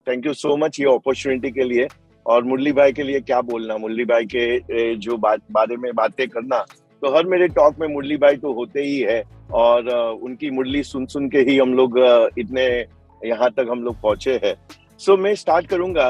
Thank you so much ये opportunity के लिए। और मुरली भाई के लिए क्या बोलना, मुरली भाई के जो बारे में बातें करना, तो हर मेरे टॉक में मुरली भाई तो होते ही है। और उनकी मुरली सुन सुन के ही हम लोग इतने यहाँ तक हम लोग पहुंचे हैं। सो मैं स्टार्ट करूंगा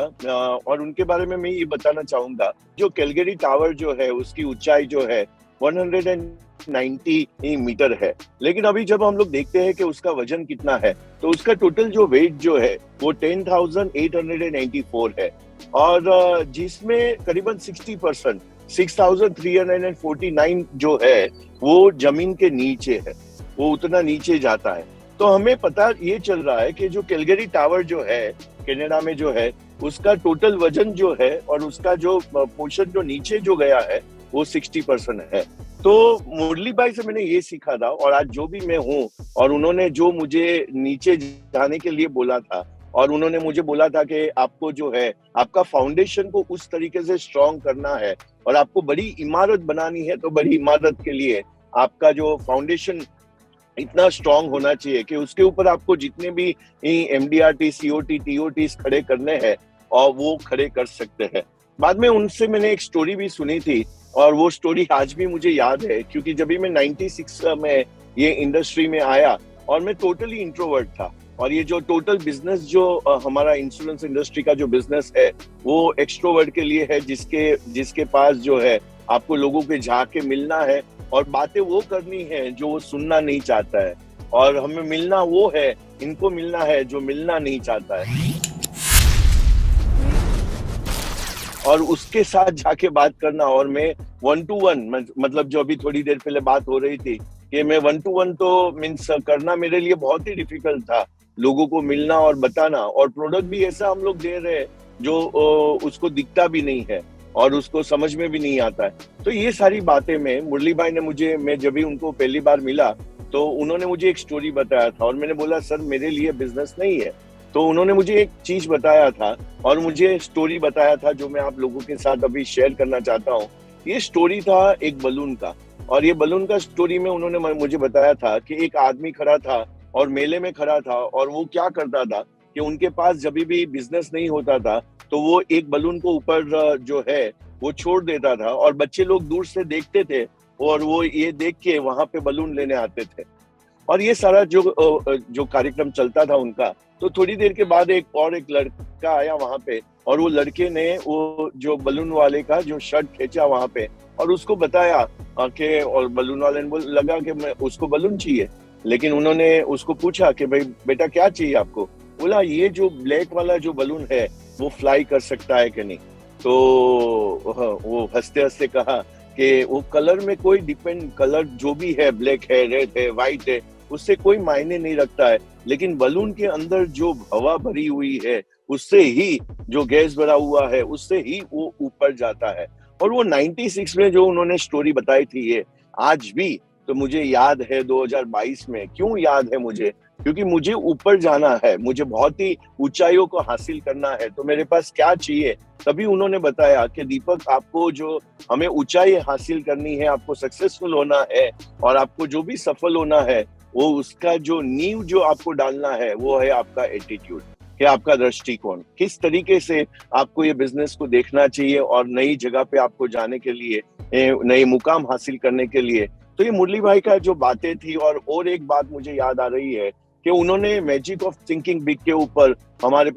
और उनके बारे में मैं ये बताना चाहूंगा, जो कैलगरी टावर जो है उसकी ऊंचाई जो है 190 मीटर है। लेकिन अभी जब हम लोग देखते हैं कि उसका वजन कितना है, तो उसका टोटल जो वेट जो है वो 10,894 है। और जिसमें करीबन 60%, 6,349 जो है वो जमीन के नीचे है, वो उतना नीचे जाता है। तो हमें पता ये चल रहा है कि जो कैलगरी टावर जो है कनाडा में जो है, उसका टोटल वजन जो है और उसका जो पोर्शन जो नीचे जो गया है वो 60% है। तो मुरली भाई से मैंने ये सीखा था, और आज जो भी मैं हूँ, और उन्होंने जो मुझे नीचे जाने के लिए बोला था, और उन्होंने मुझे बोला था कि आपको जो है आपका फाउंडेशन को उस तरीके से स्ट्रॉन्ग करना है, और आपको बड़ी इमारत बनानी है, तो बड़ी इमारत के लिए आपका जो फाउंडेशन इतना स्ट्रांग होना चाहिए कि उसके ऊपर आपको जितने भी एमडीआरटी, सीओटी, टीओटी खड़े करने हैं और वो खड़े कर सकते हैं। बाद में उनसे मैंने एक स्टोरी भी सुनी थी, और वो स्टोरी आज भी मुझे याद है, क्योंकि जब भी मैं 96 में ये इंडस्ट्री में आया, और मैं टोटली इंट्रोवर्ट था। और ये जो टोटल बिजनेस जो हमारा इंश्योरेंस इंडस्ट्री का जो बिजनेस है वो एक्सट्रोवर्ट के लिए है, जिसके पास जो है आपको लोगों के जाके मिलना है और बातें वो करनी है जो वो सुनना नहीं चाहता है, और हमें मिलना वो है, इनको मिलना है जो मिलना नहीं चाहता है, और उसके साथ जाके बात करना। और मैं 1-to-1, मतलब जो अभी थोड़ी देर पहले बात हो रही थी कि मैं 1-to-1 तो मीन्स करना मेरे लिए बहुत ही डिफिकल्ट था, लोगों को मिलना और बताना। और प्रोडक्ट भी ऐसा हम लोग दे रहे हैं जो उसको दिखता भी नहीं है और उसको समझ में भी नहीं आता है। तो ये सारी बातें में मुरली भाई ने मुझे, मैं जब भी उनको पहली बार मिला तो उन्होंने मुझे एक स्टोरी बताया था, और मैंने बोला सर मेरे लिए बिजनेस नहीं है। तो उन्होंने मुझे एक चीज बताया था और मुझे स्टोरी बताया था जो मैं आप लोगों के साथ अभी शेयर करना चाहता हूँ। ये स्टोरी था एक बलून का, और ये बलून का स्टोरी में उन्होंने मुझे बताया था कि एक आदमी खड़ा था और मेले में खड़ा था, और वो क्या करता था कि उनके पास जब भी बिजनेस नहीं होता था तो वो एक बलून को ऊपर जो है वो छोड़ देता था, और बच्चे लोग दूर से देखते थे और वो ये देख के वहां पे बलून लेने आते थे। और ये सारा जो कार्यक्रम चलता था उनका, तो थोड़ी देर के बाद एक लड़का आया वहां पे, और वो लड़के ने वो जो बलून वाले का जो शर्ट खींचा वहां पे, और उसको बताया कि, और बलून वाले ने लगा कि मैं उसको बलून चाहिए। लेकिन उन्होंने उसको पूछा कि भाई बेटा क्या चाहिए आपको? बोला ये जो ब्लैक वाला जो बलून है वो फ्लाई कर सकता है कि नहीं? तो वो हंसते हंसते कहा कि वो कलर में कोई डिपेंड, कलर जो भी है, ब्लैक है, रेड है, व्हाइट है, उससे कोई मायने नहीं रखता है, लेकिन बलून के अंदर जो हवा भरी हुई है, उससे ही जो गैस भरा हुआ है, उससे ही वो ऊपर जाता है। और वो 96 में जो उन्होंने स्टोरी बताई थी, ये आज भी तो मुझे याद है। 2022 में क्यों याद है मुझे? क्योंकि मुझे ऊपर जाना है, मुझे बहुत ही ऊंचाइयों को हासिल करना है, तो मेरे पास क्या चाहिए? तभी उन्होंने बताया कि दीपक आपको जो हमें ऊंचाई हासिल करनी है, आपको सक्सेसफुल होना है, और आपको जो भी सफल होना है, वो उसका जो नींव जो आपको डालना है वो है आपका एटीट्यूड, कि आपका दृष्टिकोण, किस तरीके से आपको ये बिजनेस को देखना चाहिए और नई जगह पे आपको जाने के लिए, नए मुकाम हासिल करने के लिए। तो ये मुरली भाई का जो बातें थी। और एक बात मुझे याद आ रही है कि उन्होंने मैजिक ऑफ थिंकिंग बिग के ऊपर हमारे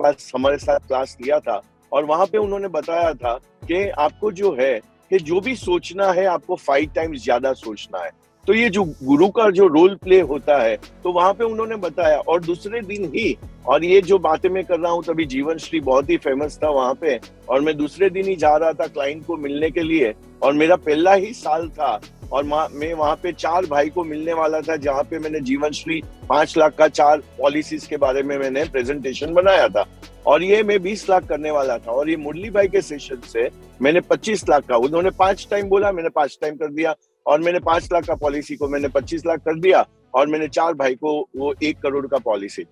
साथ क्लास लिया था, और वहां पे उन्होंने बताया था कि आपको जो है कि जो भी सोचना है आपको 5 टाइम्स ज्यादा सोचना है। तो ये जो गुरु का जो रोल प्ले होता है, तो वहां पे उन्होंने बताया, और दूसरे दिन ही, और ये जो बातें मैं कर रहा हूँ तभी जीवन श्री बहुत ही फेमस था वहां पे, और मैं दूसरे दिन ही जा रहा था क्लाइंट को मिलने के लिए, और मेरा पहला ही साल था, और मैं वहां पे 4 भाई को मिलने वाला था, जहां पे मैंने जीवन श्री 5 लाख का 4 पॉलिसीज के बारे में मैंने प्रेजेंटेशन बनाया था, और ये मैं 20 लाख करने वाला था। और ये मुरली भाई के सेशन से मैंने 25 लाख का, उन्होंने 5 टाइम बोला, मैंने 5 टाइम कर दिया, और मैंने 5 लाख का पॉलिसी को मैंने 25 लाख कर दिया, और मैंने 4 भाई को वो 1 करोड़ का पॉलिसी।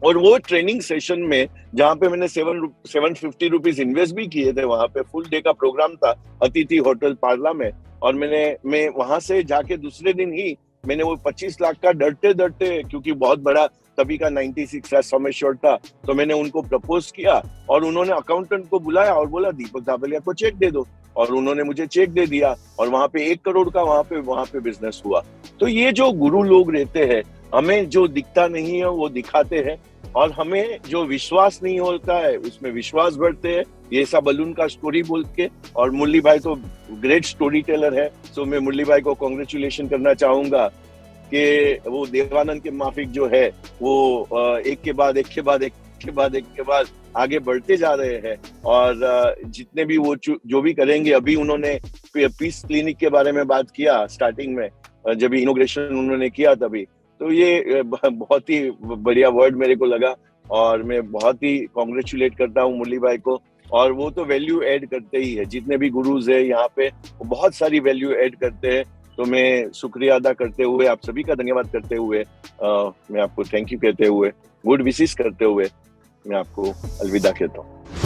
और वो ट्रेनिंग सेशन में जहाँ पे मैंने 750 रुपीज इन्वेस्ट भी किए थे, वहां पे फुल डे का प्रोग्राम था अतिथि होटल पार्ला में, और मैं वहां से जाके दूसरे दिन ही मैंने वो 25 लाख का डरते डरते, क्योंकि बहुत बड़ा तभी का 96 का सम एश्योर्ड था, तो मैंने उनको प्रपोज किया और उन्होंने अकाउंटेंट को बुलाया और बोला दीपक धाबलिया को चेक दे दो, और उन्होंने मुझे चेक दे दिया और वहां पे 1 करोड़ का वहां पे बिजनेस हुआ। तो ये जो गुरु लोग रहते हैं, हमें जो दिखता नहीं है वो दिखाते हैं, और हमें जो विश्वास नहीं होता है उसमें विश्वास बढ़ते हैं। ये सब बलून का स्टोरी बोल के, और मुरली भाई तो ग्रेट स्टोरी टेलर है, तो मैं मुरली भाई को कॉन्ग्रेचुलेशन करना चाहूंगा कि वो देवानंद के माफिक जो है वो एक के बाद एक के बाद एक के बाद एक के बाद आगे बढ़ते जा रहे हैं, और जितने भी वो जो भी करेंगे, अभी उन्होंने पीस क्लिनिक के बारे में बात किया स्टार्टिंग में, जब इनोग्रेशन उन्होंने किया तभी, तो ये बहुत ही बढ़िया वर्ड मेरे को लगा, और मैं बहुत ही कॉन्ग्रेचुलेट करता हूँ मुरली भाई को। और वो तो वैल्यू ऐड करते ही है, जितने भी गुरुज है यहाँ पे वो बहुत सारी वैल्यू ऐड करते हैं। तो मैं शुक्रिया अदा करते हुए, आप सभी का धन्यवाद करते हुए, मैं आपको थैंक यू कहते हुए, गुड विशेस करते हुए मैं आपको अलविदा कहता हूँ।